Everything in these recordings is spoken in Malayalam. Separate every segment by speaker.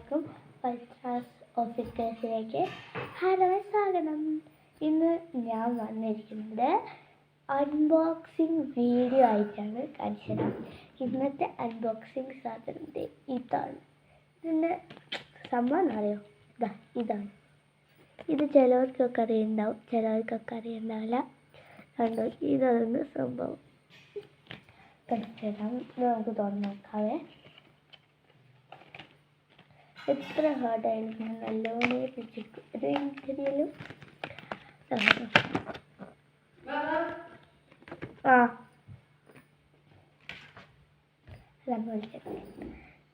Speaker 1: എല്ലാവർക്കും പൈസാസ് ഓഫീസിലേക്ക് ഹാർദവ സ്വാഗതം. ഇന്ന് ഞാൻ വന്നിരിക്കുന്നത് അൺബോക്സിങ് വീഡിയോ ആയിട്ടാണ് കാണിച്ചത്. ഇന്നത്തെ അൺബോക്സിങ് സാധനം ഇതാണ്. ഇതിൻ്റെ സംഭവം അറിയോ? ഇതാണ്. ഇത് ചിലവർക്കൊക്കെ അറിയുണ്ടാവും, ചിലവർക്കൊക്കെ അറിയുണ്ടാവില്ല. കണ്ടോ, ഇതാണ് സംഭവം. കാണിച്ചുതരാം. നമുക്ക് തുറന്ന് നോക്കാവേ. എത്ര ഹാർഡായിരുന്നു, നല്ലോണം പിടിച്ചിരിക്കും. ഇത് എനിക്കറിയാലും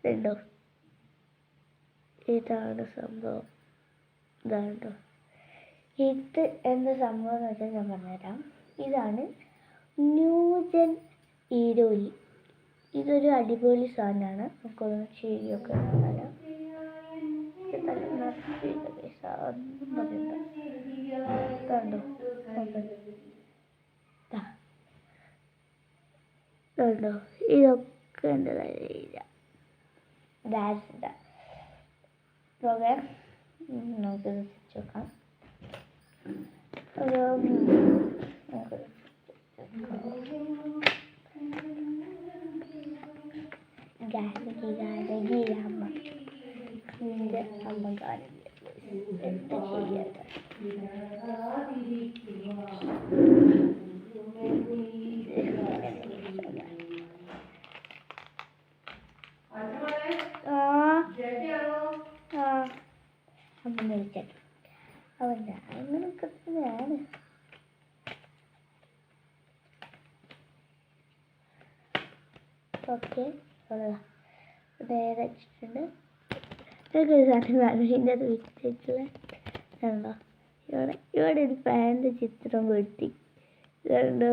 Speaker 1: ഇതുണ്ടോ, ഇതാണ് സംഭവം. ഇതാണ്ടോ, ഇത് എന്താ സംഭവം എന്ന് വെച്ചാൽ ഞാൻ പറഞ്ഞുതരാം. ഇതാണ് ന്യൂജൻ ഈരോലി. ഇതൊരു അടിപൊളി സാധനമാണ്. നമുക്കൊന്ന് ശരിയൊക്കെ തരാം. കണ്ടോ, ഇതൊക്കെ എൻ്റെ കയ്യിലില്ല. പ്രോഗ്രാം നമുക്ക് വെച്ചോക്കാം. അമ്മ കാണില്ല എന്താ ചെയ്യാത്ത. അമ്മ വിളിച്ചിട്ട് അവൻ്റെ അങ്ങനെയൊക്കെ തന്നെയാണ്. ഓക്കെ, നേരെ വെച്ചിട്ടുണ്ട്. ഇതിൻ്റെ അത് വെച്ചിട്ടുള്ള കണ്ടോ, ഇവിടെ ഒരു ഫാനിൻ്റെ ചിത്രം വെട്ടി. കണ്ടോ,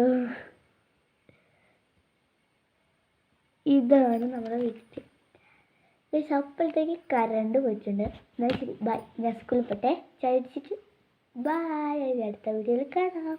Speaker 1: ഇതാണ് നമ്മുടെ വിറ്റ്. അപ്പോഴത്തേക്ക് കറണ്ട് പോയിട്ടുണ്ട്. എന്നാൽ ശരി, ബൈ. ഞാൻ സ്കൂളിൽ പോട്ടെ. ചായ അടിച്ചിട്ട് ബൈ. അടുത്ത വീഡിയോയിൽ കാണാം.